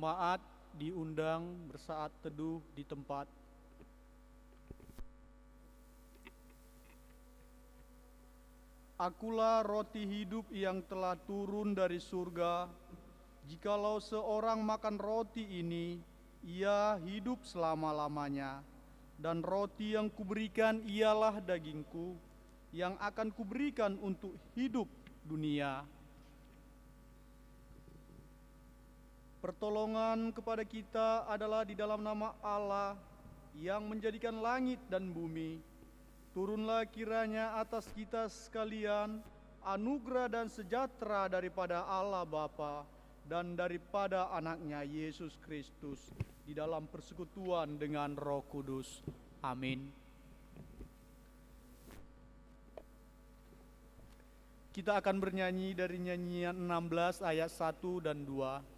Jemaat diundang bersaat teduh di tempat. Akulah roti hidup yang telah turun dari surga. Jikalau seorang makan roti ini, ia hidup selama-lamanya. Dan roti yang kuberikan ialah dagingku, yang akan kuberikan untuk hidup dunia. Pertolongan kepada kita adalah di dalam nama Allah yang menjadikan langit dan bumi. Turunlah kiranya atas kita sekalian anugerah dan sejahtera daripada Allah Bapa dan daripada anaknya Yesus Kristus di dalam persekutuan dengan Roh Kudus. Amin. Kita akan bernyanyi dari nyanyian 16 ayat 1 dan 2.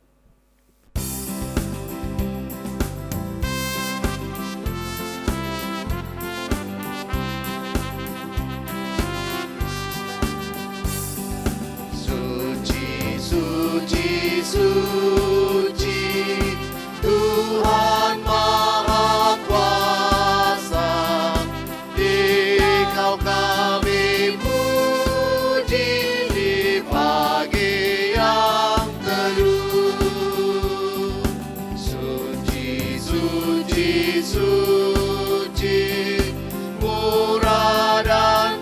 Suci, suci, Tuhan Maha Kuasa, Dikau kami puji di pagi yang teduh. Suci, suci, suci, murah dan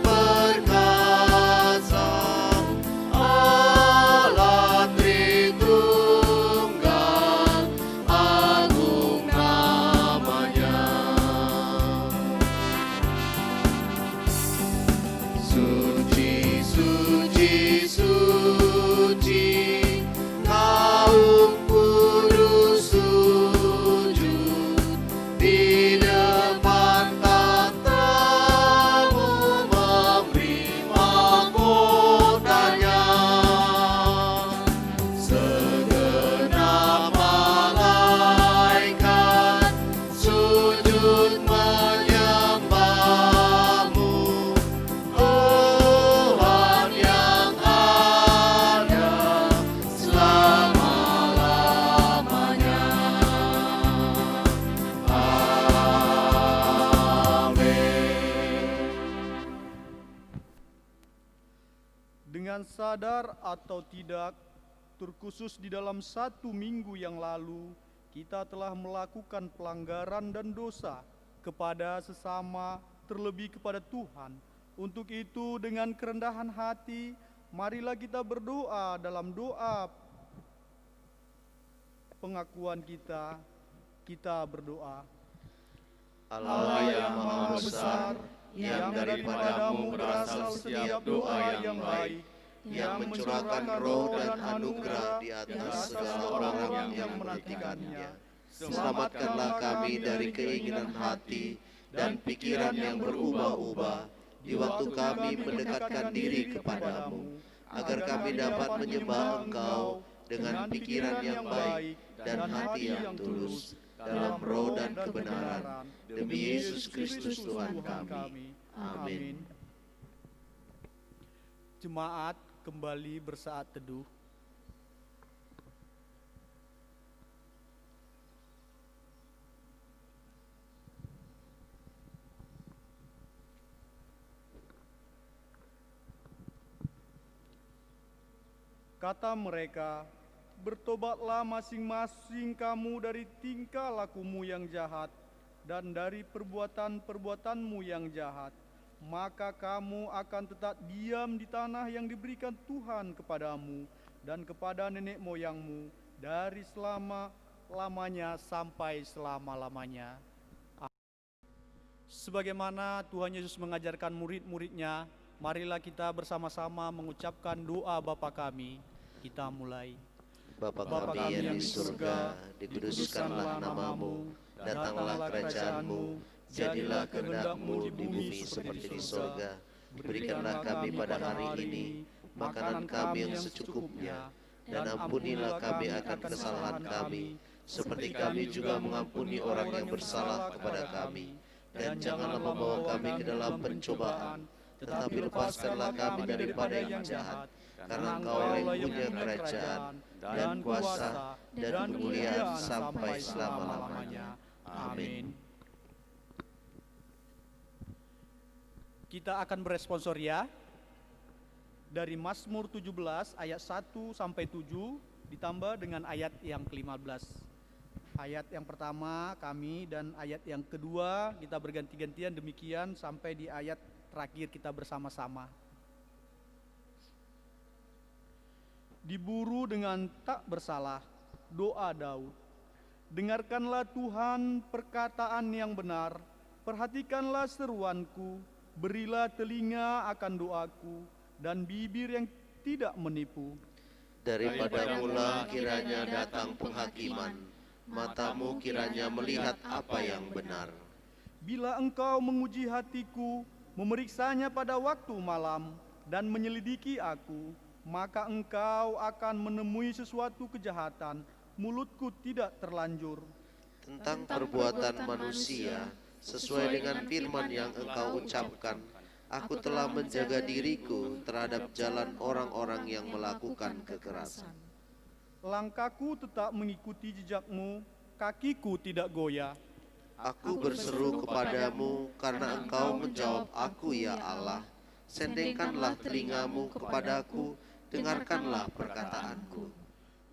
sadar atau tidak, terkhusus di dalam 1 minggu yang lalu, kita telah melakukan pelanggaran dan dosa kepada sesama, terlebih kepada Tuhan. Untuk itu, dengan kerendahan hati, marilah kita berdoa dalam doa pengakuan kita. Kita berdoa. Allah yang Maha Besar, yang daripadamu berasal setiap doa yang baik, yang mencurahkan roh dan anugerah di atas segala orang yang menantikannya. Selamatkanlah kami dari keinginan hati dan pikiran yang berubah-ubah di waktu kami mendekatkan diri kepadamu, agar kami dapat menyembah Engkau dengan pikiran yang baik dan hati yang tulus, dalam roh dan kebenaran, demi Yesus Kristus Tuhan kami. Amin. Jemaat kembali bersaat teduh. Kata mereka, bertobatlah masing-masing kamu dari tingkah lakumu yang jahat dan dari perbuatan-perbuatanmu yang jahat. Maka kamu akan tetap diam di tanah yang diberikan Tuhan kepadamu dan kepada nenek moyangmu dari selama-lamanya sampai selama-lamanya. Sebagaimana Tuhan Yesus mengajarkan murid-muridnya, marilah kita bersama-sama mengucapkan doa Bapa kami. Kita mulai. Bapa kami yang di surga, dikuduskanlah namamu, datanglah kerajaanmu, jadilah kehendak-Mu di bumi seperti di sorga. Berikanlah kami pada hari ini makanan kami yang secukupnya, dan ampunilah kami akan kesalahan kami, seperti kami juga mengampuni orang yang bersalah kepada kami. Dan janganlah membawa kami ke dalam pencobaan, tetapi lepaskanlah kami daripada yang jahat. karena Engkaulah yang punya kerajaan dan kuasa dan kemuliaan sampai selama-lamanya. Amin. Kita akan beresponsoria dari Mazmur 17 ayat 1 sampai 7 ditambah dengan ayat yang ke-15. Ayat yang pertama kami dan ayat yang kedua kita berganti-gantian, demikian sampai di ayat terakhir kita bersama-sama. Diburu dengan tak bersalah, doa Daud. Dengarkanlah Tuhan perkataan yang benar, perhatikanlah seruanku, berilah telinga akan doaku, dan bibir yang tidak menipu. Daripada mula kiranya datang penghakiman, matamu kiranya melihat apa yang benar. Bila engkau menguji hatiku, memeriksanya pada waktu malam, dan menyelidiki aku, maka engkau akan menemui sesuatu kejahatan, mulutku tidak terlanjur. Tentang perbuatan manusia, sesuai dengan firman yang engkau ucapkan, aku telah menjaga diriku terhadap jalan orang-orang yang melakukan kekerasan. Langkahku tetap mengikuti jejakmu, kakiku tidak goyah. Aku berseru kepadamu karena engkau menjawab aku, ya Allah. Sendengkanlah telingamu kepadaku, dengarkanlah perkataanku.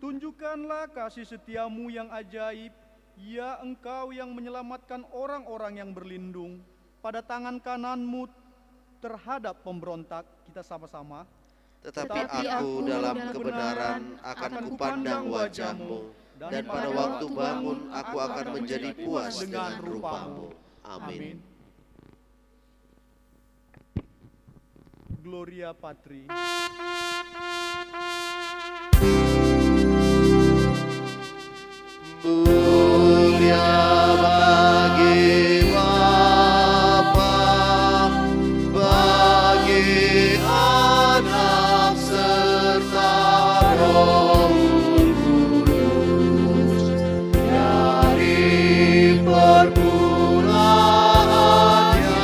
Tunjukkanlah kasih setiamu yang ajaib, ya Engkau yang menyelamatkan orang-orang yang berlindung. Pada tangan kananmu terhadap pemberontak, kita sama-sama. Tetapi aku dalam kebenaran akan kupandang wajahmu, dan pada waktu bangun aku akan menjadi puas dengan rupamu. Amin. Gloria Patri. Mulia bagi Bapa, bagi Anak serta Roh Kudus, dari permulaannya,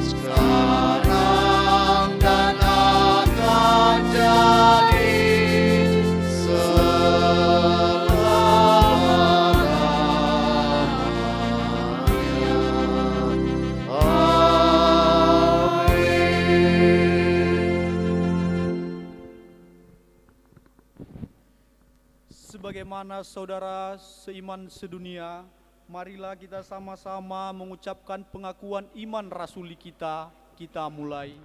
sekarang dan akan jadi Sebagaimana saudara seiman sedunia, marilah kita sama-sama mengucapkan pengakuan iman rasuli kita. Kita mulai.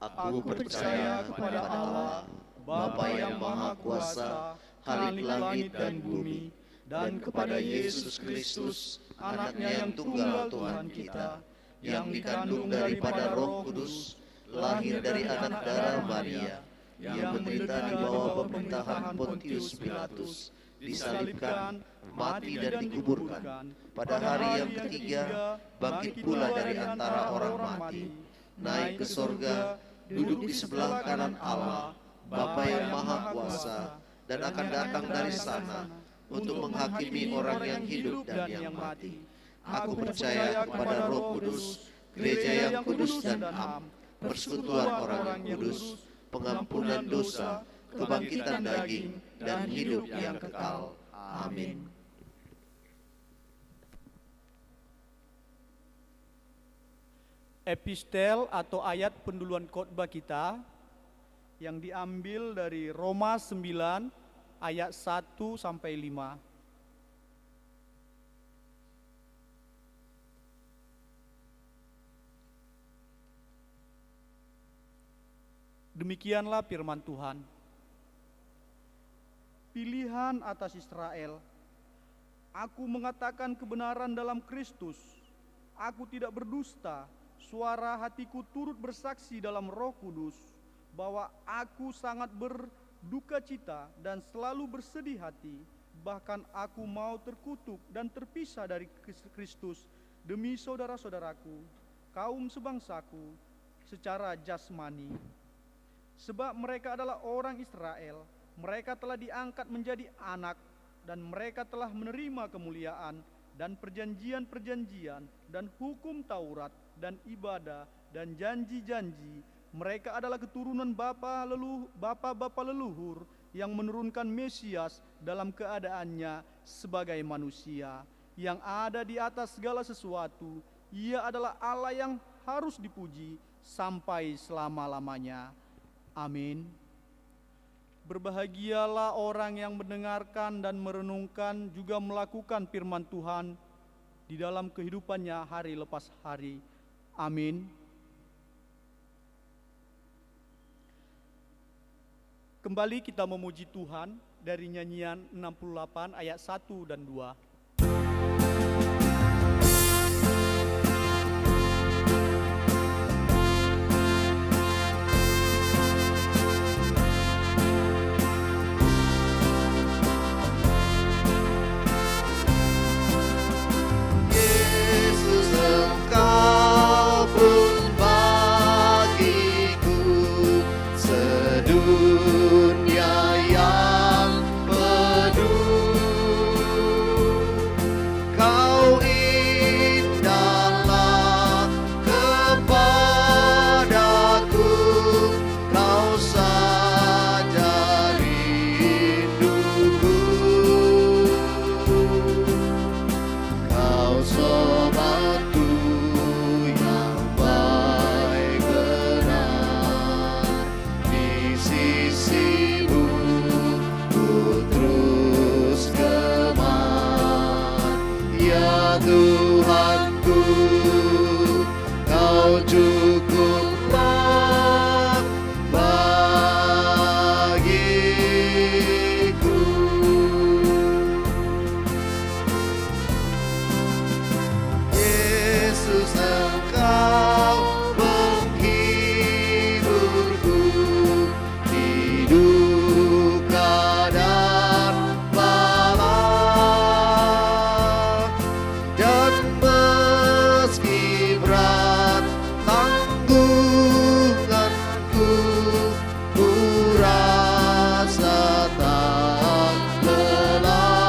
Aku percaya kepada Allah, Bapa yang Maha Kuasa, Khalik langit dan bumi, dan kepada Yesus Kristus, Anaknya yang tunggal Tuhan kita, yang dikandung daripada Roh Kudus, lahir dari anak darah Maria, yang menderita di bawah pemerintahan Pontius Pilatus, disalibkan, mati dan dikuburkan. Pada hari yang ketiga, bangkit pula dari antara orang mati, naik ke sorga, duduk di sebelah kanan Allah, Bapa yang Maha Kuasa, dan akan datang dari sana untuk menghakimi orang yang hidup dan yang mati. Aku percaya kepada Roh Kudus, gereja yang kudus dan am, persekutuan orang yang kudus, pengampunan dosa, kebangkitan daging, dan hidup yang kekal. Amin. Epistel atau ayat penduluan khotbah kita yang diambil dari Roma 9 ayat 1 sampai 5. Demikianlah firman Tuhan. Pilihan atas Israel. Aku mengatakan kebenaran dalam Kristus. Aku tidak berdusta. Suara hatiku turut bersaksi dalam Roh Kudus bahwa aku sangat berduka cita dan selalu bersedih hati. Bahkan aku mau terkutuk dan terpisah dari Kristus demi saudara-saudaraku, kaum sebangsaku secara jasmani. Sebab mereka adalah orang Israel, mereka telah diangkat menjadi anak, dan mereka telah menerima kemuliaan, dan perjanjian-perjanjian, dan hukum Taurat, dan ibadah, dan janji-janji, Mereka adalah keturunan bapa-bapa leluhur yang menurunkan Mesias dalam keadaannya sebagai manusia yang ada di atas segala sesuatu. Ia adalah Allah yang harus dipuji sampai selama-lamanya. Amin. Berbahagialah orang yang mendengarkan dan merenungkan juga melakukan firman Tuhan di dalam kehidupannya hari lepas hari. Amin. Kembali kita memuji Tuhan dari nyanyian 68 ayat 1 dan 2. Tuhanku, Kau cukuplah bagiku. Yesus, Engkau penghiburku di duka dan bala. Dan meski berat tanggunganku, ku rasa tak lelah.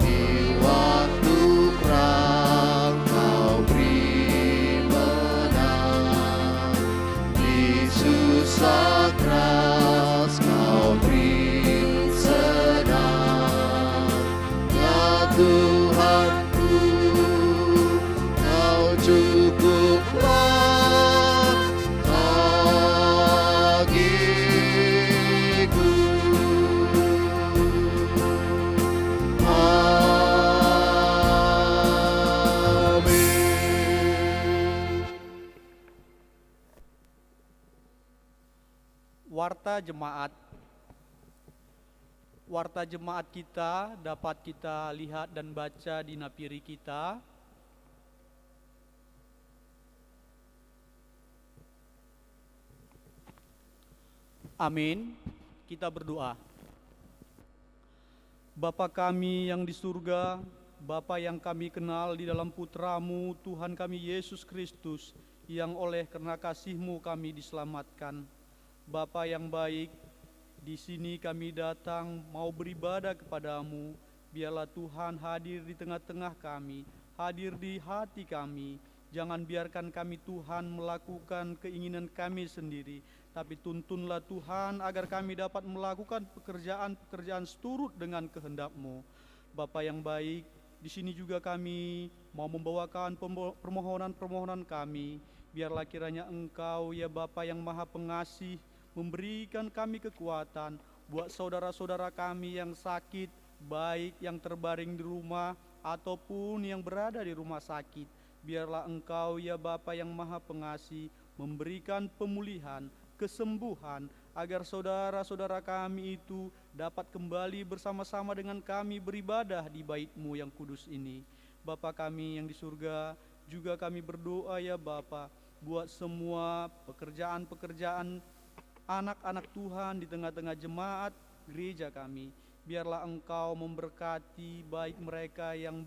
Di waktu perang Kau beri menang, di susah keras Kau beri senang. Tuhanku, Kau cukuplah bagiku. Amin. Warta jemaat kita dapat kita lihat dan baca di napiri kita. Amin. Kita berdoa. Bapa kami yang di surga, Bapa yang kami kenal di dalam Putra-Mu, Tuhan kami Yesus Kristus, yang oleh karena kasih-Mu kami diselamatkan. Bapa yang baik, di sini kami datang mau beribadah kepadamu. Biarlah Tuhan hadir di tengah-tengah kami, hadir di hati kami. Jangan biarkan kami Tuhan melakukan keinginan kami sendiri, tapi tuntunlah Tuhan agar kami dapat melakukan pekerjaan-pekerjaan seturut dengan kehendak-Mu. Bapa yang baik, di sini juga kami mau membawakan permohonan-permohonan kami. Biarlah kiranya Engkau ya Bapa yang Maha Pengasih memberikan kami kekuatan buat saudara-saudara kami yang sakit, baik yang terbaring di rumah ataupun yang berada di rumah sakit. Biarlah Engkau ya Bapa yang Maha Pengasih memberikan pemulihan, kesembuhan, agar saudara-saudara kami itu dapat kembali bersama-sama dengan kami beribadah di bait-Mu yang kudus ini. Bapa kami yang di surga, juga kami berdoa ya Bapa, buat semua pekerjaan-pekerjaan anak-anak Tuhan di tengah-tengah jemaat gereja kami. Biarlah Engkau memberkati baik mereka yang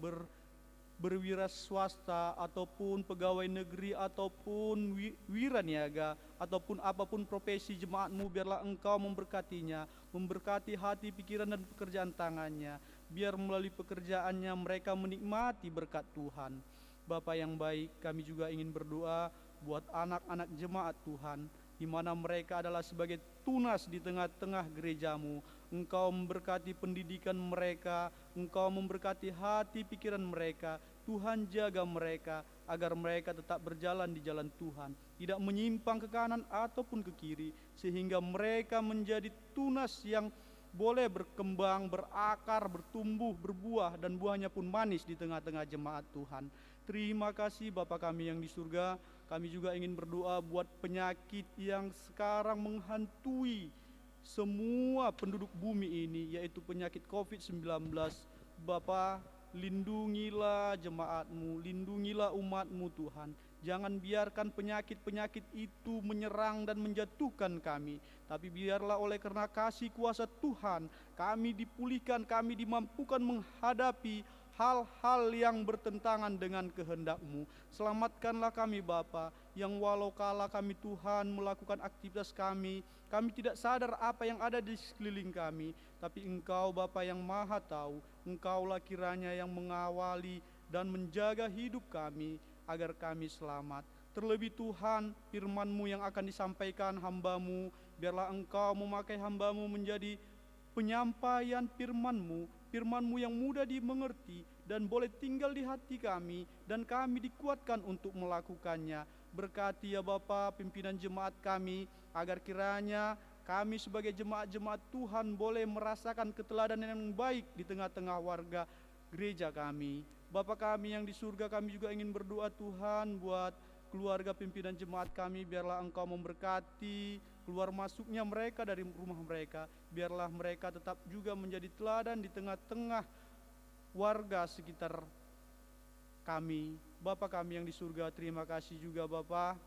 berwira swasta ataupun pegawai negeri ataupun wiraniaga ataupun apapun profesi jemaat-Mu. Biarlah Engkau memberkatinya, memberkati hati, pikiran dan pekerjaan tangannya. Biar melalui pekerjaannya mereka menikmati berkat Tuhan. Bapa yang baik, kami juga ingin berdoa buat anak-anak jemaat Tuhan, di mana mereka adalah sebagai tunas di tengah-tengah gerejamu. Engkau memberkati pendidikan mereka, Engkau memberkati hati pikiran mereka. Tuhan jaga mereka agar mereka tetap berjalan di jalan Tuhan, tidak menyimpang ke kanan ataupun ke kiri, sehingga mereka menjadi tunas yang boleh berkembang, berakar, bertumbuh, berbuah, dan buahnya pun manis di tengah-tengah jemaat Tuhan. Terima kasih Bapa kami yang di surga. Kami juga ingin berdoa buat penyakit yang sekarang menghantui semua penduduk bumi ini, yaitu penyakit COVID-19. Bapa, lindungilah jemaat-Mu, lindungilah umat-Mu Tuhan. Jangan biarkan penyakit-penyakit itu menyerang dan menjatuhkan kami, tapi biarlah oleh karena kasih kuasa Tuhan, kami dipulihkan, kami dimampukan menghadapi hal-hal yang bertentangan dengan kehendak-Mu. Selamatkanlah kami Bapa, yang walau kala kami Tuhan melakukan aktivitas kami tidak sadar apa yang ada di sekeliling kami, tapi Engkau Bapa yang Maha Tahu, Engkaulah kiranya yang mengawali dan menjaga hidup kami agar kami selamat. Terlebih Tuhan, firman-Mu yang akan disampaikan hamba-Mu, biarlah Engkau memakai hamba-Mu menjadi penyampaian firman-Mu, firman-Mu yang mudah dimengerti dan boleh tinggal di hati kami, dan kami dikuatkan untuk melakukannya. Berkati ya Bapa pimpinan jemaat kami, agar kiranya kami sebagai jemaat-jemaat Tuhan boleh merasakan keteladanan yang baik di tengah-tengah warga gereja kami. Bapa kami yang di surga, kami juga ingin berdoa Tuhan buat keluarga pimpinan jemaat kami, biarlah Engkau memberkati keluar masuknya mereka dari rumah mereka, biarlah mereka tetap juga menjadi teladan di tengah-tengah warga sekitar kami. Bapa kami yang di surga, terima kasih juga Bapa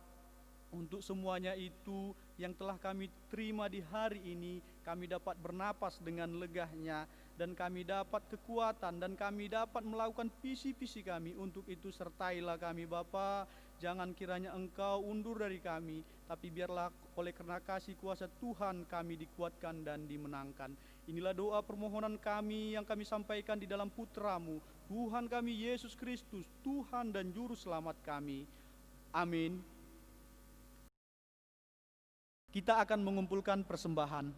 untuk semuanya itu yang telah kami terima di hari ini. Kami dapat bernapas dengan legahnya, dan kami dapat kekuatan, dan kami dapat melakukan visi-visi kami. Untuk itu sertailah kami Bapa, jangan kiranya Engkau undur dari kami, tapi biarlah oleh karena kasih kuasa Tuhan kami dikuatkan dan dimenangkan. Inilah doa permohonan kami yang kami sampaikan di dalam Putra-Mu, Tuhan kami Yesus Kristus, Tuhan dan Juru Selamat kami. Amin. Kita akan mengumpulkan persembahan.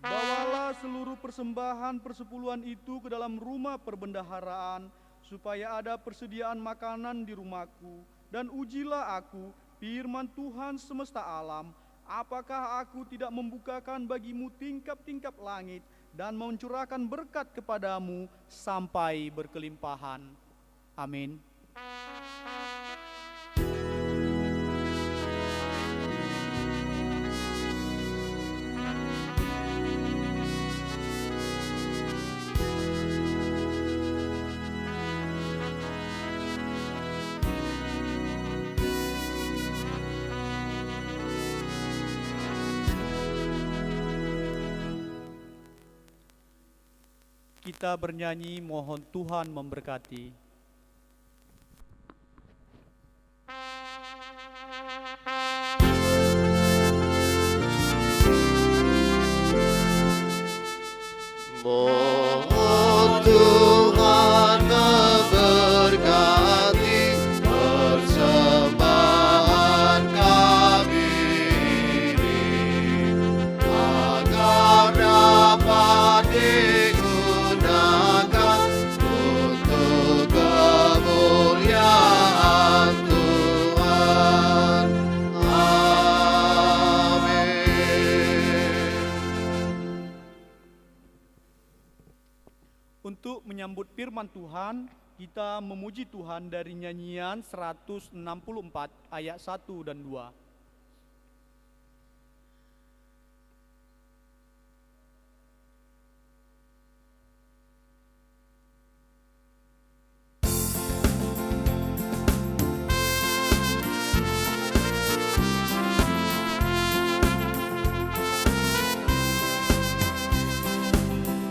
Bawalah seluruh persembahan persepuluhan itu ke dalam rumah perbendaharaan, supaya ada persediaan makanan di rumahku. Dan ujilah aku, firman Tuhan semesta alam, apakah aku tidak membukakan bagimu tingkap-tingkap langit dan mencurahkan berkat kepadamu sampai berkelimpahan. Amin. Kita bernyanyi mohon Tuhan memberkati. Mohon Tuhan memberkati persembahan kami ini, agar dapat digunakan untuk kemuliaan Tuhan. Untuk menyambut firman Tuhan, kita memuji Tuhan dari nyanyian 164 ayat 1 dan 2.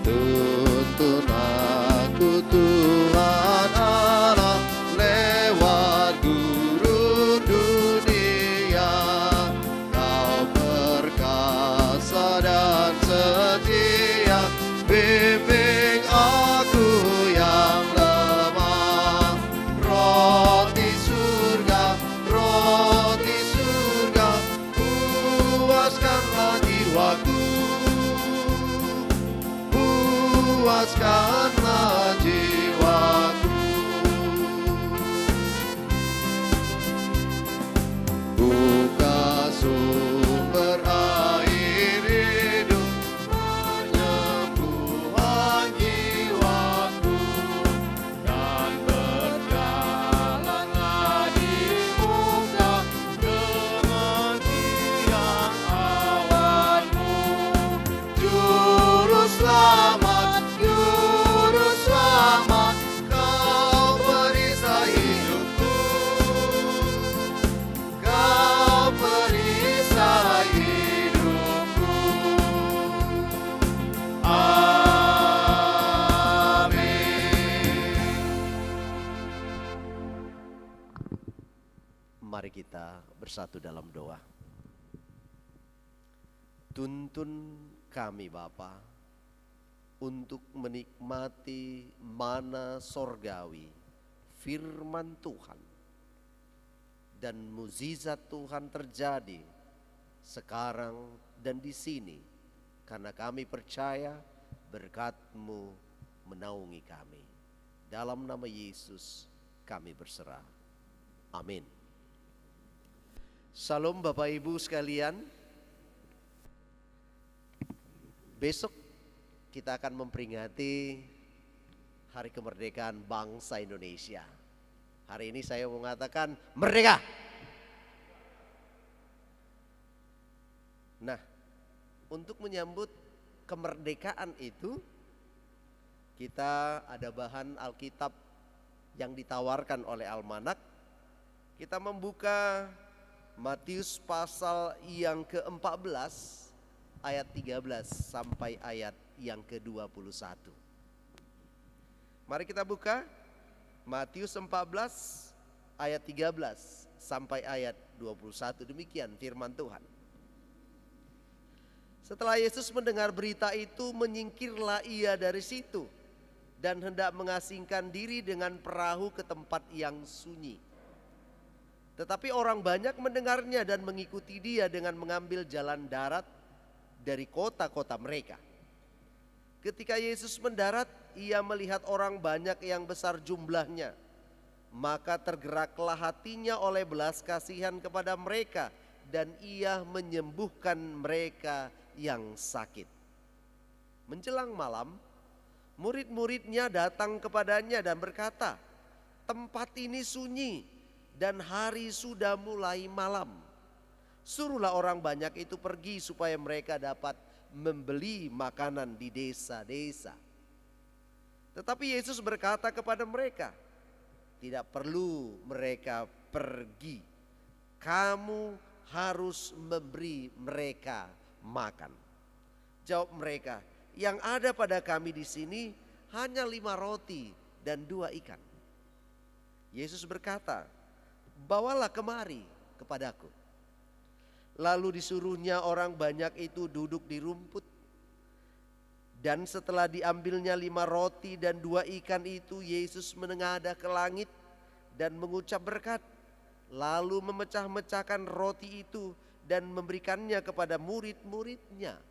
Tuntun aku Tuhan Allah lewat gurun dunia, Kau perkasa dan setia. Mari kita bersatu dalam doa. Tuntun kami Bapa untuk menikmati mana sorgawi, firman Tuhan, dan mukjizat Tuhan terjadi sekarang dan di sini, karena kami percaya berkat-Mu menaungi kami. Dalam nama Yesus kami berserah. Amin. Salam Bapak Ibu sekalian. Besok kita akan memperingati Hari Kemerdekaan Bangsa Indonesia. Hari ini saya mau mengatakan merdeka. Nah, untuk menyambut kemerdekaan itu, kita ada bahan Alkitab yang ditawarkan oleh Almanak. Kita membuka Matius pasal yang ke-14 ayat 13 sampai ayat yang ke-21. Mari kita buka Matius 14 ayat 13 sampai ayat 21. Demikian firman Tuhan. Setelah Yesus mendengar berita itu, menyingkirlah ia dari situ dan hendak mengasingkan diri dengan perahu ke tempat yang sunyi. Tetapi orang banyak mendengarnya dan mengikuti dia dengan mengambil jalan darat dari kota-kota mereka. Ketika Yesus mendarat, ia melihat orang banyak yang besar jumlahnya. Maka tergeraklah hatinya oleh belas kasihan kepada mereka, dan ia menyembuhkan mereka yang sakit. Menjelang malam, murid-muridnya datang kepadanya dan berkata, "Tempat ini sunyi dan hari sudah mulai malam. Suruhlah orang banyak itu pergi supaya mereka dapat membeli makanan di desa-desa." Tetapi Yesus berkata kepada mereka, "Tidak perlu mereka pergi. Kamu harus memberi mereka makan." Jawab mereka, "Yang ada pada kami di sini hanya 5 roti dan 2 ikan." Yesus berkata, "Bawalah kemari kepadaku." Lalu disuruhnya orang banyak itu duduk di rumput. Dan setelah diambilnya 5 roti dan 2 ikan itu, Yesus menengadah ke langit dan mengucap berkat. Lalu memecah-mecahkan roti itu dan memberikannya kepada murid-muridnya.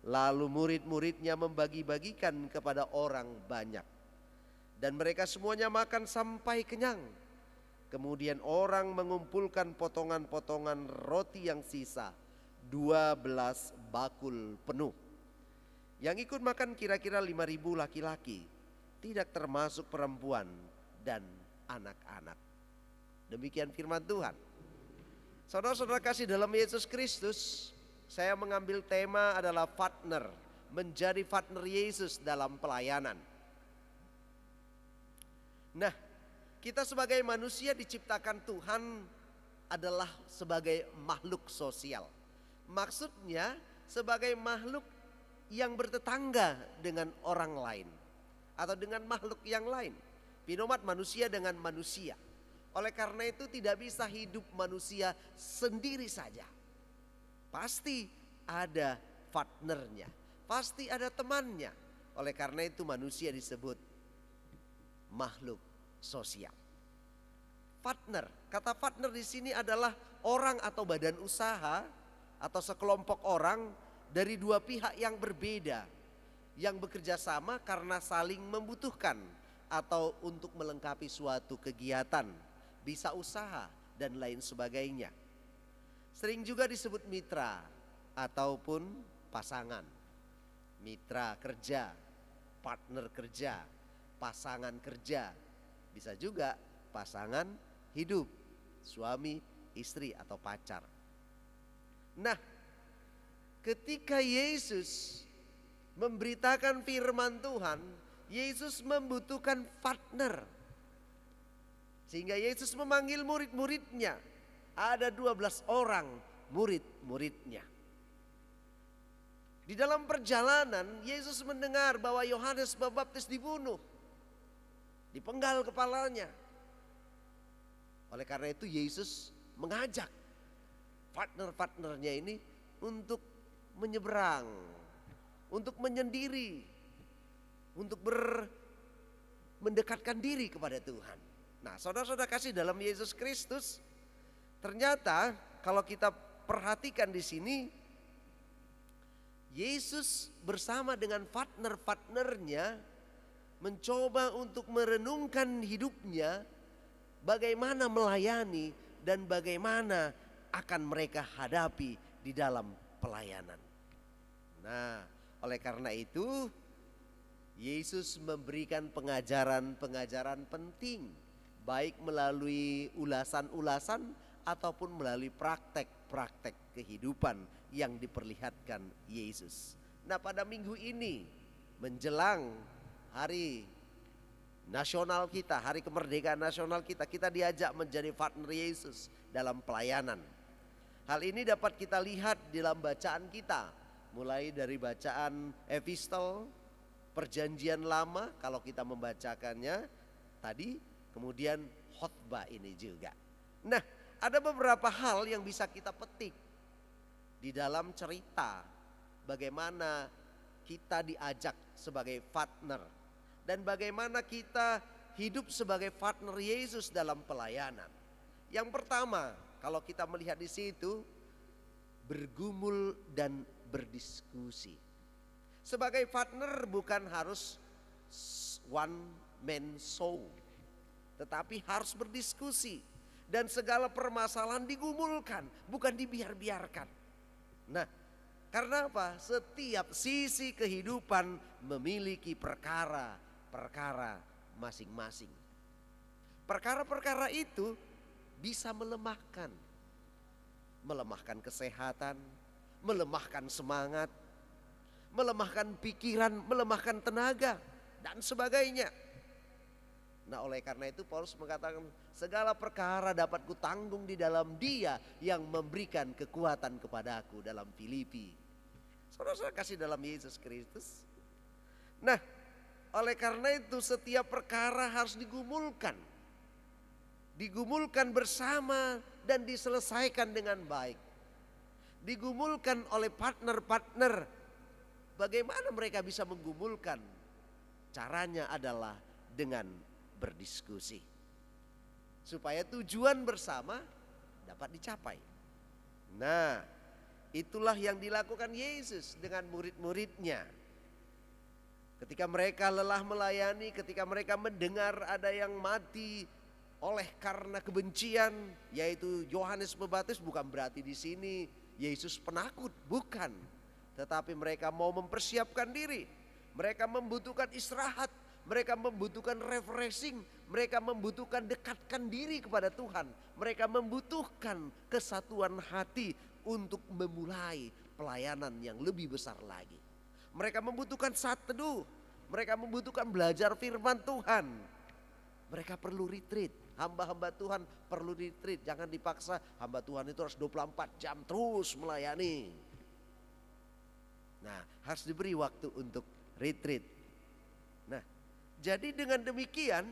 Lalu murid-muridnya membagi-bagikan kepada orang banyak. Dan mereka semuanya makan sampai kenyang. Kemudian orang mengumpulkan potongan-potongan roti yang sisa, 12 bakul penuh. Yang ikut makan kira-kira 5.000 laki-laki, tidak termasuk perempuan dan anak-anak. Demikian firman Tuhan. Saudara-saudara kasih dalam Yesus Kristus, saya mengambil tema adalah partner, menjadi partner Yesus dalam pelayanan. Nah, kita sebagai manusia diciptakan Tuhan adalah sebagai makhluk sosial. Maksudnya sebagai makhluk yang bertetangga dengan orang lain atau dengan makhluk yang lain. Pinomat manusia dengan manusia. Oleh karena itu tidak bisa hidup manusia sendiri saja. Pasti ada partnernya, pasti ada temannya. Oleh karena itu manusia disebut makhluk sosial. Partner, kata partner di sini adalah orang atau badan usaha atau sekelompok orang dari 2 pihak yang berbeda yang bekerja sama karena saling membutuhkan atau untuk melengkapi suatu kegiatan, bisa usaha dan lain sebagainya. Sering juga disebut mitra ataupun pasangan. Mitra kerja, partner kerja, pasangan kerja. Bisa juga pasangan hidup, suami, istri atau pacar. Nah, ketika Yesus memberitakan firman Tuhan, Yesus membutuhkan partner. Sehingga Yesus memanggil murid-muridnya. Ada 12 orang murid-muridnya. Di dalam perjalanan Yesus mendengar bahwa Yohanes Pembaptis dibunuh, dipenggal kepalanya. Oleh karena itu Yesus mengajak partner-partnernya ini untuk menyeberang, untuk menyendiri, untuk mendekatkan diri kepada Tuhan. Nah, saudara-saudara kasih dalam Yesus Kristus, ternyata kalau kita perhatikan di sini, Yesus bersama dengan partner-partnernya mencoba untuk merenungkan hidupnya, bagaimana melayani dan bagaimana akan mereka hadapi di dalam pelayanan. Nah, oleh karena itu Yesus memberikan pengajaran-pengajaran penting, baik melalui ulasan-ulasan ataupun melalui praktek-praktek kehidupan yang diperlihatkan Yesus. Nah, pada minggu ini menjelang hari nasional kita, hari kemerdekaan nasional kita, kita diajak menjadi partner Yesus dalam pelayanan. Hal ini dapat kita lihat dalam bacaan kita, mulai dari bacaan epistel, perjanjian lama kalau kita membacakannya tadi, kemudian khotbah ini juga. Nah, ada beberapa hal yang bisa kita petik di dalam cerita bagaimana kita diajak sebagai partner dan bagaimana kita hidup sebagai partner Yesus dalam pelayanan. Yang pertama, kalau kita melihat di situ, bergumul dan berdiskusi. Sebagai partner bukan harus one man show, tetapi harus berdiskusi dan segala permasalahan digumulkan, bukan dibiar-biarkan. Nah, karena apa? Setiap sisi kehidupan memiliki perkara-perkara masing-masing. Perkara-perkara itu bisa melemahkan kesehatan, melemahkan semangat, melemahkan pikiran, melemahkan tenaga, dan sebagainya. Nah, oleh karena itu Paulus mengatakan segala perkara dapat kutanggung di dalam Dia yang memberikan kekuatan kepadaku, dalam Filipi. Saudara-saudara kasih dalam Yesus Kristus. Nah, oleh karena itu setiap perkara harus digumulkan. Digumulkan bersama dan diselesaikan dengan baik. Digumulkan oleh partner-partner. Bagaimana mereka bisa menggumulkan? Caranya adalah dengan berdiskusi, supaya tujuan bersama dapat dicapai. Nah, itulah yang dilakukan Yesus dengan murid-muridnya. Ketika mereka lelah melayani, ketika mereka mendengar ada yang mati oleh karena kebencian, yaitu Yohanes Pembaptis, bukan berarti di sini Yesus penakut, bukan. Tetapi mereka mau mempersiapkan diri, mereka membutuhkan istirahat, mereka membutuhkan refreshing, mereka membutuhkan dekatkan diri kepada Tuhan. Mereka membutuhkan kesatuan hati untuk memulai pelayanan yang lebih besar lagi. Mereka membutuhkan saat teduh, mereka membutuhkan belajar firman Tuhan. Mereka perlu retreat, hamba-hamba Tuhan perlu retreat. Jangan dipaksa, hamba Tuhan itu harus 24 jam terus melayani. Nah, harus diberi waktu untuk retreat. Nah, jadi dengan demikian,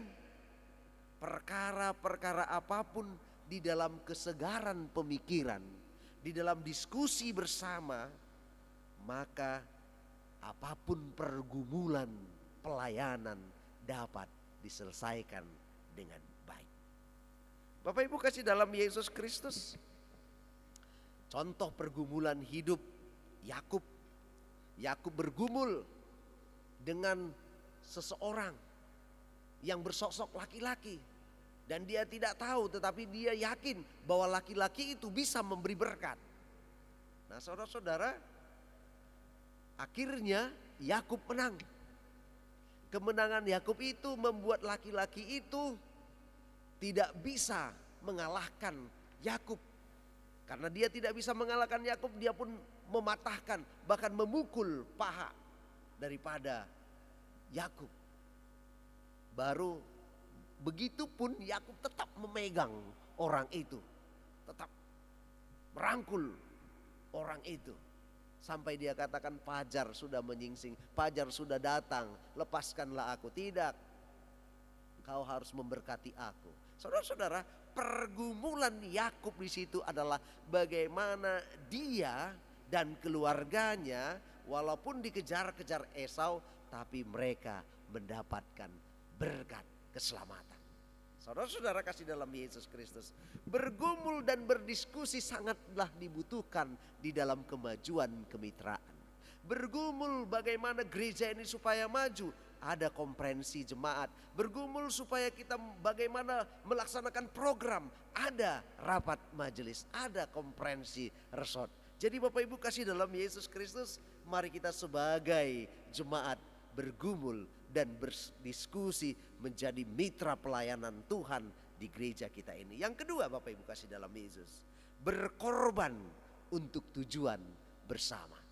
perkara-perkara apapun di dalam kesegaran pemikiran, di dalam diskusi bersama, maka apapun pergumulan pelayanan dapat diselesaikan dengan baik. Bapak Ibu kasih dalam Yesus Kristus, contoh pergumulan hidup Yakub. Yakub bergumul dengan seseorang yang bersosok laki-laki, dan dia tidak tahu, tetapi dia yakin bahwa laki-laki itu bisa memberi berkat. Nah, saudara-saudara, akhirnya Yakub menang. Kemenangan Yakub itu membuat laki-laki itu tidak bisa mengalahkan Yakub. Karena dia tidak bisa mengalahkan Yakub, dia pun mematahkan, bahkan memukul paha daripada Yakub. Baru begitu pun Yakub tetap memegang orang itu, tetap merangkul orang itu, sampai dia katakan, fajar sudah menyingsing, fajar sudah datang, lepaskanlah aku. Tidak, engkau harus memberkati aku. Saudara-saudara, pergumulan Yakub di situ adalah bagaimana dia dan keluarganya walaupun dikejar-kejar Esau, tapi mereka mendapatkan berkat keselamatan. Saudara-saudara kasih dalam Yesus Kristus, bergumul dan berdiskusi sangatlah dibutuhkan di dalam kemajuan kemitraan. Bergumul bagaimana gereja ini supaya maju, ada konferensi jemaat. Bergumul supaya kita bagaimana melaksanakan program, ada rapat majelis, ada konferensi resort. Jadi Bapak Ibu kasih dalam Yesus Kristus, mari kita sebagai jemaat bergumul dan berdiskusi menjadi mitra pelayanan Tuhan di gereja kita ini. Yang kedua Bapak Ibu kasih dalam Yesus, berkorban untuk tujuan bersama.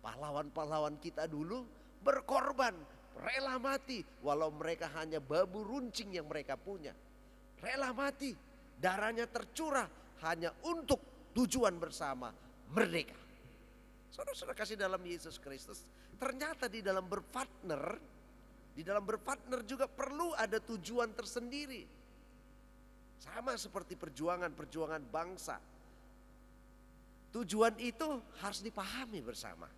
Pahlawan-pahlawan kita dulu berkorban, rela mati walau mereka hanya babu runcing yang mereka punya. Rela mati, darahnya tercurah hanya untuk tujuan bersama, merdeka. Saudara-saudara kasih dalam Yesus Kristus, ternyata di dalam berpartner juga perlu ada tujuan tersendiri. Sama seperti perjuangan bangsa. Tujuan itu harus dipahami bersama.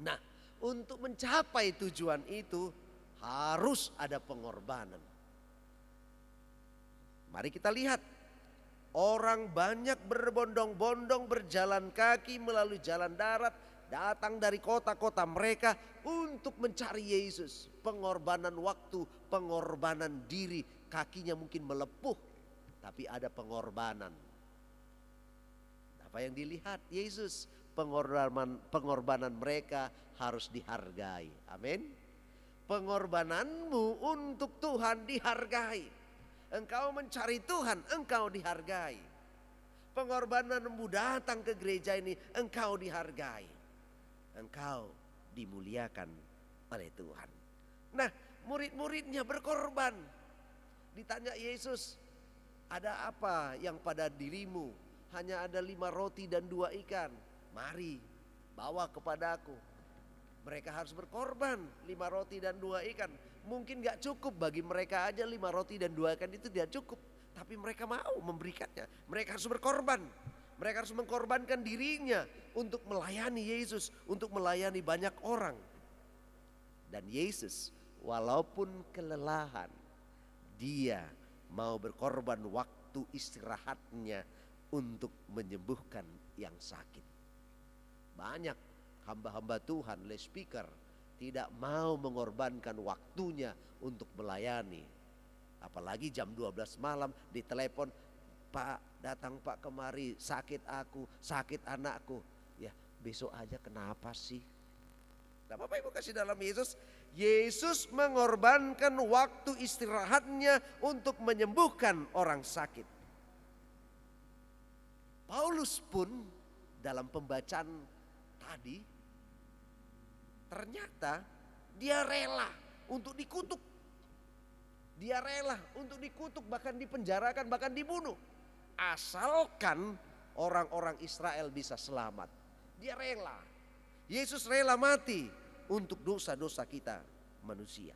Nah, untuk mencapai tujuan itu harus ada pengorbanan. Mari kita lihat. Orang banyak berbondong-bondong berjalan kaki melalui jalan darat, datang dari kota-kota mereka untuk mencari Yesus. Pengorbanan waktu, pengorbanan diri, kakinya mungkin melepuh, tapi ada pengorbanan. Apa yang dilihat Yesus? Pengorbanan mereka harus dihargai. Amin. Pengorbananmu untuk Tuhan dihargai. Engkau mencari Tuhan, engkau dihargai. Pengorbananmu datang ke gereja ini, engkau dihargai. Engkau dimuliakan oleh Tuhan. Nah, murid-muridnya berkorban. Ditanya Yesus, ada apa yang pada dirimu? Hanya ada 5 roti dan 2 ikan. Mari, bawa kepadaku. Mereka harus berkorban, 5 roti dan 2 ikan. Mungkin gak cukup bagi mereka aja 5 roti dan 2 ikan itu tidak cukup. Tapi mereka mau memberikannya. Mereka harus berkorban. Mereka harus mengkorbankan dirinya untuk melayani Yesus, untuk melayani banyak orang. Dan Yesus walaupun kelelahan, dia mau berkorban waktu istirahatnya untuk menyembuhkan yang sakit. Banyak hamba-hamba Tuhan, lay speaker, tidak mau mengorbankan waktunya untuk melayani. Apalagi jam 12 malam ditelepon, Pak datang Pak kemari, sakit aku, sakit anakku. Ya besok aja, kenapa sih? Nah, Bapak Ibu kasih dalam Yesus, Yesus mengorbankan waktu istirahatnya untuk menyembuhkan orang sakit. Paulus pun dalam pembacaan tadi, ternyata dia rela untuk dikutuk. Dia rela untuk dikutuk, bahkan dipenjarakan, bahkan dibunuh. Asalkan orang-orang Israel bisa selamat. Dia rela. Yesus rela mati untuk dosa-dosa kita manusia.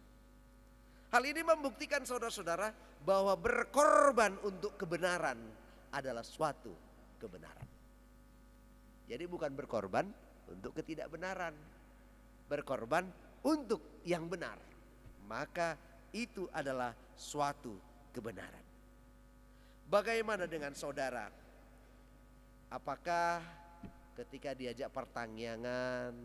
Hal ini membuktikan saudara-saudara bahwa berkorban untuk kebenaran adalah suatu kebenaran. Jadi bukan berkorban untuk ketidakbenaran. Berkorban untuk yang benar. Maka itu adalah suatu kebenaran. Bagaimana dengan saudara? Apakah ketika diajak pertanyaan,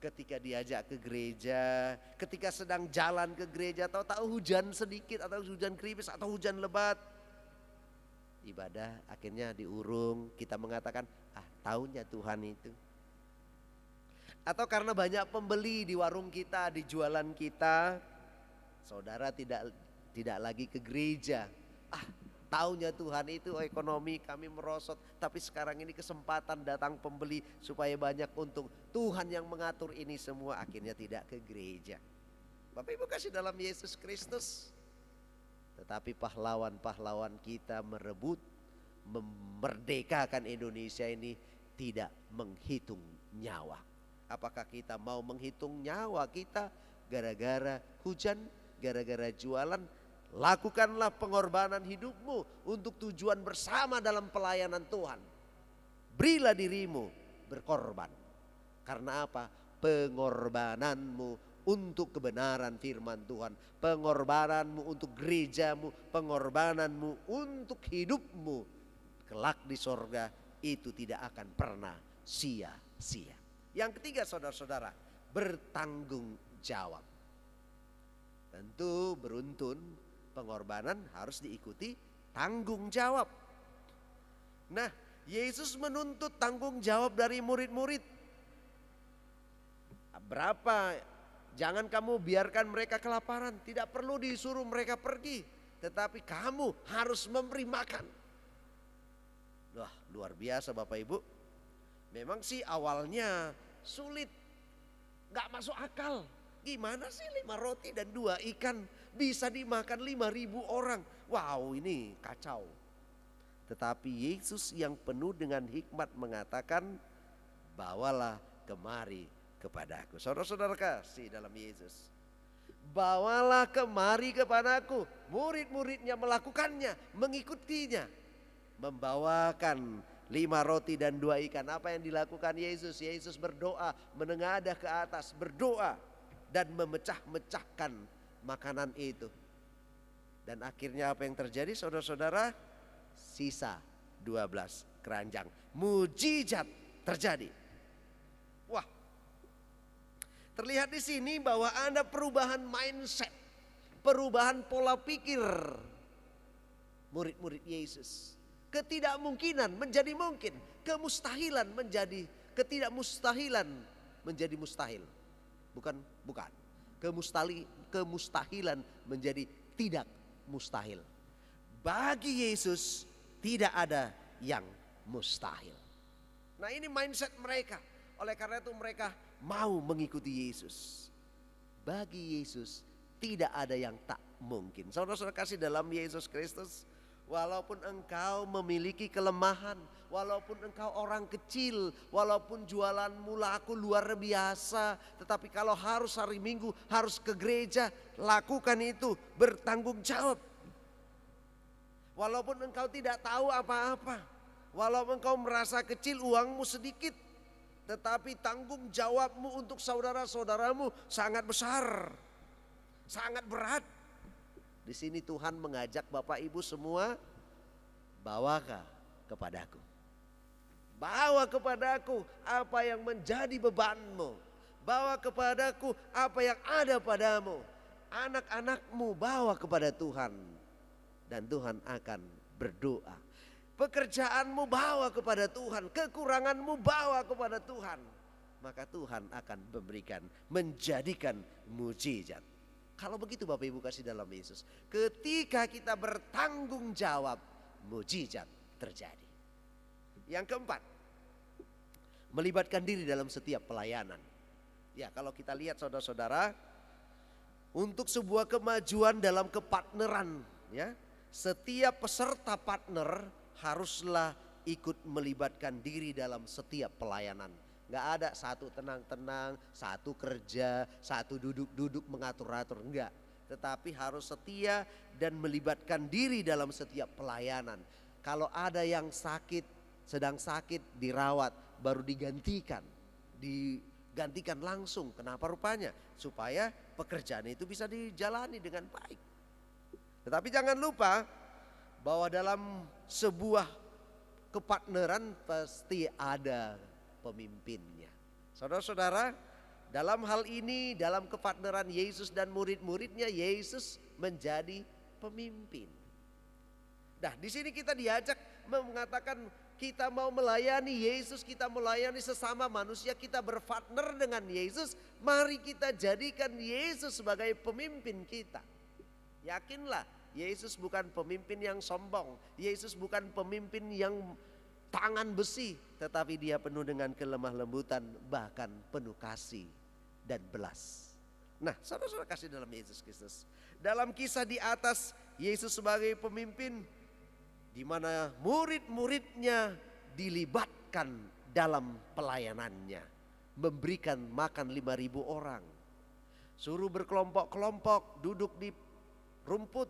ketika diajak ke gereja, ketika sedang jalan ke gereja, tahu-tahu hujan sedikit atau hujan krimis atau hujan lebat, ibadah akhirnya diurung, kita mengatakan, taunya Tuhan itu. Atau karena banyak pembeli di warung kita, di jualan kita, saudara tidak lagi ke gereja. Taunya Tuhan itu ekonomi kami merosot, tapi sekarang ini kesempatan datang pembeli supaya banyak untung. Tuhan yang mengatur ini semua, akhirnya tidak ke gereja. Bapak Ibu kasih dalam Yesus Kristus. Tetapi pahlawan-pahlawan kita merebut, memerdekakan Indonesia ini tidak menghitung nyawa. Apakah kita mau menghitung nyawa kita gara-gara hujan, gara-gara jualan. Lakukanlah pengorbanan hidupmu untuk tujuan bersama dalam pelayanan Tuhan. Berilah dirimu berkorban. Karena apa? Pengorbananmu untuk kebenaran firman Tuhan. Pengorbananmu untuk gerejamu. Pengorbananmu untuk hidupmu. Kelak di sorga itu tidak akan pernah sia-sia. Yang ketiga saudara-saudara, bertanggung jawab. Tentu beruntun pengorbanan harus diikuti tanggung jawab. Nah, Yesus menuntut tanggung jawab dari murid-murid. Berapa? Jangan kamu biarkan mereka kelaparan. Tidak perlu disuruh mereka pergi. Tetapi kamu harus memberi makan. Wah, luar biasa Bapak Ibu. Memang sih awalnya sulit. Gak masuk akal. Gimana sih 5 roti dan 2 ikan bisa dimakan 5.000 orang. Wow, ini kacau. Tetapi Yesus yang penuh dengan hikmat mengatakan, bawalah kemari kepadaku. Saudara-saudara kasih dalam Yesus. Bawalah kemari kepadaku. Murid-muridnya melakukannya, mengikutinya. Membawakan 5 roti dan 2 ikan. Apa yang dilakukan Yesus? Yesus berdoa, menengadah ke atas, berdoa. Dan memecah-mecahkan makanan itu. Dan akhirnya apa yang terjadi saudara-saudara? Sisa 12 keranjang. Mujizat terjadi. Wah. Terlihat di sini bahwa ada perubahan mindset. Perubahan pola pikir murid-murid Yesus. Ketidakmungkinan menjadi mungkin. Kemustahilan menjadi ketidakmustahilan menjadi mustahil. Bukan. Kemustahilan menjadi tidak mustahil. Bagi Yesus tidak ada yang mustahil. Nah, ini mindset mereka. Oleh karena itu mereka mau mengikuti Yesus. Bagi Yesus tidak ada yang tak mungkin. Saudara-saudara kasih dalam Yesus Kristus. Walaupun engkau memiliki kelemahan, walaupun engkau orang kecil, walaupun jualanmu laku luar biasa, tetapi kalau harus hari Minggu, harus ke gereja, lakukan itu, bertanggung jawab. Walaupun engkau tidak tahu apa-apa, walaupun engkau merasa kecil, uangmu sedikit, tetapi tanggung jawabmu untuk saudara-saudaramu sangat besar, sangat berat. Di sini Tuhan mengajak Bapak Ibu semua, bawalah kepadaku. Bawa kepadaku apa yang menjadi bebanmu. Bawa kepadaku apa yang ada padamu. Anak-anakmu bawa kepada Tuhan. Dan Tuhan akan berdoa. Pekerjaanmu bawa kepada Tuhan. Kekuranganmu bawa kepada Tuhan. Maka Tuhan akan memberikan, menjadikan mujizat. Kalau begitu Bapak Ibu kasih dalam Yesus. Ketika kita bertanggung jawab, mujizat terjadi. Yang keempat, melibatkan diri dalam setiap pelayanan. Ya, kalau kita lihat saudara-saudara, untuk sebuah kemajuan dalam kepartneran, ya, setiap peserta partner haruslah ikut melibatkan diri dalam setiap pelayanan. Gak ada satu tenang-tenang, satu kerja, satu duduk-duduk mengatur-atur, enggak. Tetapi harus setia dan melibatkan diri dalam setiap pelayanan. Kalau ada yang sakit, sedang sakit, dirawat, baru digantikan langsung. Kenapa rupanya? Supaya pekerjaan itu bisa dijalani dengan baik. Tetapi jangan lupa bahwa dalam sebuah kepartneran pasti ada pemimpinnya. Saudara-saudara, dalam hal ini, dalam kepartneran Yesus dan murid-muridnya, Yesus menjadi pemimpin. Nah, di sini kita diajak mengatakan kita mau melayani Yesus, kita melayani sesama manusia, kita berpartner dengan Yesus. Mari kita jadikan Yesus sebagai pemimpin kita. Yakinlah, Yesus bukan pemimpin yang sombong. Yesus bukan pemimpin yang tangan besi, tetapi dia penuh dengan kelemah lembutan, bahkan penuh kasih dan belas. Nah, saudara-saudara kasih dalam Yesus Kristus. Dalam kisah di atas, Yesus sebagai pemimpin, di mana murid-muridnya dilibatkan dalam pelayanannya, memberikan makan 5.000 orang. Suruh berkelompok-kelompok duduk di rumput.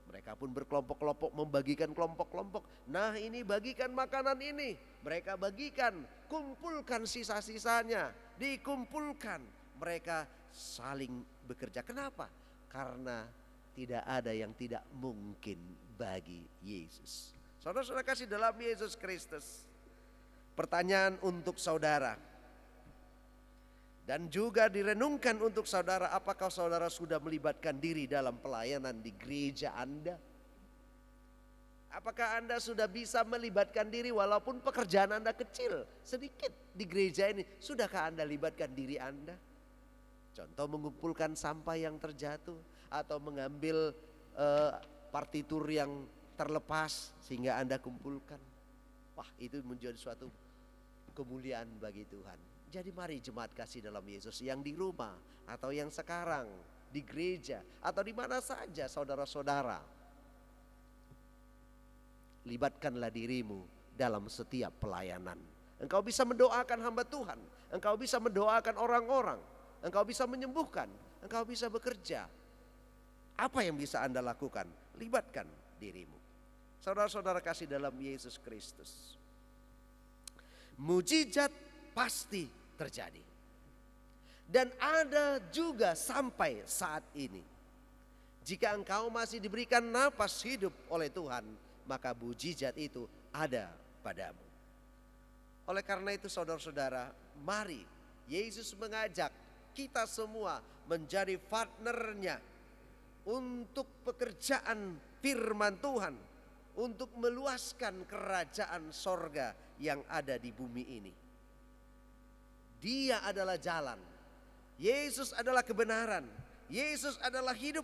Mereka pun berkelompok-kelompok membagikan kelompok-kelompok. Nah ini bagikan makanan ini. Mereka bagikan, kumpulkan sisa-sisanya. Dikumpulkan. Mereka saling bekerja. Kenapa? Karena tidak ada yang tidak mungkin bagi Yesus. Saudara-saudara kasih dalam Yesus Kristus. Pertanyaan untuk saudara. Dan juga direnungkan untuk saudara, apakah saudara sudah melibatkan diri dalam pelayanan di gereja Anda? Apakah Anda sudah bisa melibatkan diri walaupun pekerjaan Anda kecil, sedikit di gereja ini? Sudahkah Anda libatkan diri Anda? Contoh mengumpulkan sampah yang terjatuh atau mengambil partitur yang terlepas sehingga Anda kumpulkan. Wah, itu menjadi suatu kemuliaan bagi Tuhan. Jadi mari jemaat kasih dalam Yesus yang di rumah atau yang sekarang di gereja atau di mana saja saudara-saudara, libatkanlah dirimu dalam setiap pelayanan. Engkau bisa mendoakan hamba Tuhan, engkau bisa mendoakan orang-orang, engkau bisa menyembuhkan, engkau bisa bekerja. Apa yang bisa Anda lakukan? Libatkan dirimu. Saudara-saudara kasih dalam Yesus Kristus, mujizat pasti terjadi. Dan ada juga sampai saat ini. Jika engkau masih diberikan napas hidup oleh Tuhan, maka mujizat itu ada padamu. Oleh karena itu saudara-saudara, mari Yesus mengajak kita semua menjadi partnernya untuk pekerjaan firman Tuhan, untuk meluaskan kerajaan sorga yang ada di bumi ini. Dia adalah jalan, Yesus adalah kebenaran, Yesus adalah hidup.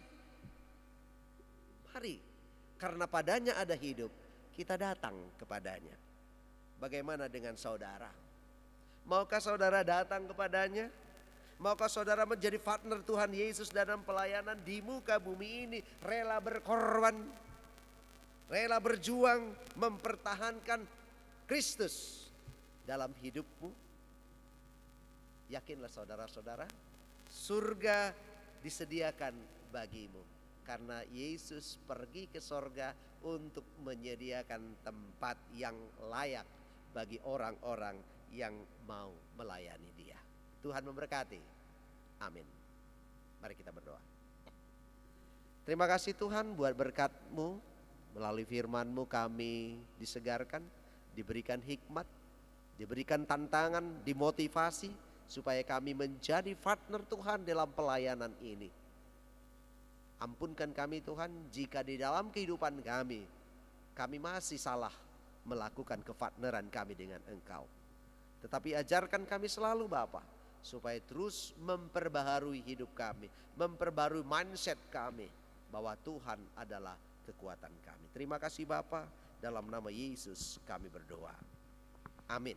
Mari, karena padanya ada hidup, kita datang kepadanya. Bagaimana dengan saudara? Maukah saudara datang kepadanya? Maukah saudara menjadi partner Tuhan Yesus dalam pelayanan di muka bumi ini? Rela berkorban, rela berjuang mempertahankan Kristus dalam hidupmu? Yakinlah saudara-saudara, surga disediakan bagimu. Karena Yesus pergi ke sorga untuk menyediakan tempat yang layak bagi orang-orang yang mau melayani Dia. Tuhan memberkati. Amin. Mari kita berdoa. Terima kasih Tuhan buat berkat-Mu. Melalui firman-Mu kami disegarkan, diberikan hikmat, diberikan tantangan, dimotivasi, supaya kami menjadi partner Tuhan dalam pelayanan ini. Ampunkan kami Tuhan jika di dalam kehidupan kami masih salah melakukan kepartneran kami dengan Engkau. Tetapi ajarkan kami selalu Bapa, supaya terus memperbaharui hidup kami, memperbarui mindset kami, bahwa Tuhan adalah kekuatan kami. Terima kasih Bapa, dalam nama Yesus kami berdoa. Amin.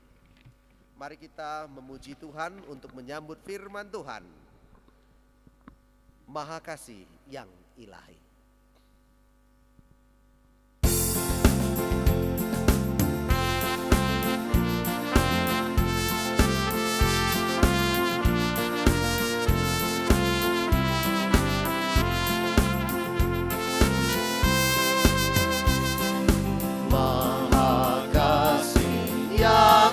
Mari kita memuji Tuhan untuk menyambut firman Tuhan. Maha Kasih yang ilahi. Dia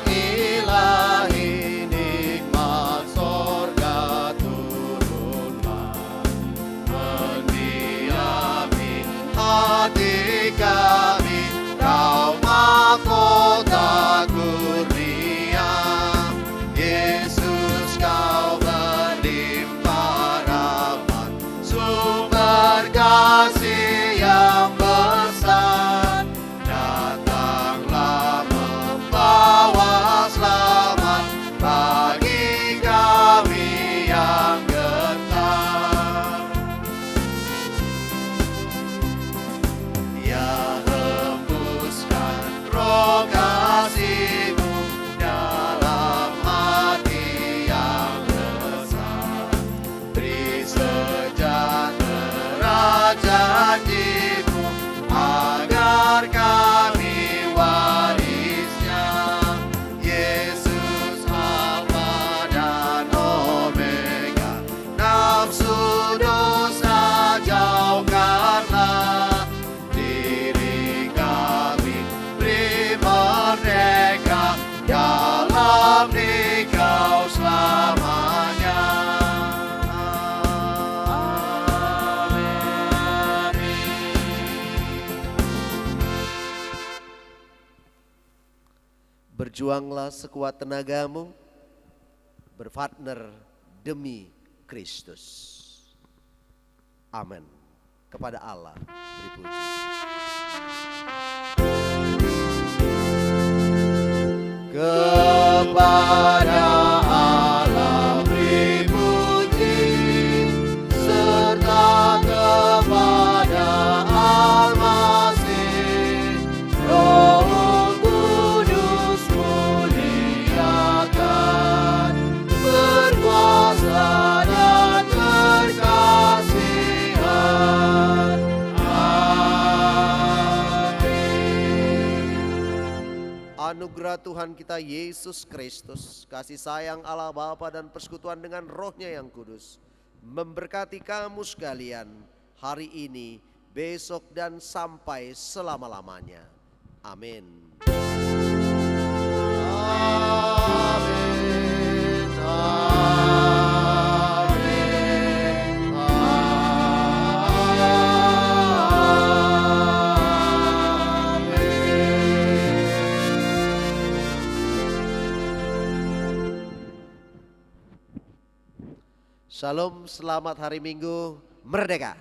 Berjuanglah sekuat tenagamu, berpartner demi Kristus. Amin. Kepada Allah beri puji. Kepada Allah beri puji, serta kepada Al-Masih, Roh Kudus muliakan, berkuasa dan berkasihan. Anugerah Tuhan kita Yesus Kristus, kasih sayang Allah Bapa dan persekutuan dengan Roh-Nya yang kudus memberkati kamu sekalian hari ini, besok dan sampai selama-lamanya. Amin. Amin. Shalom, selamat hari Minggu, merdeka.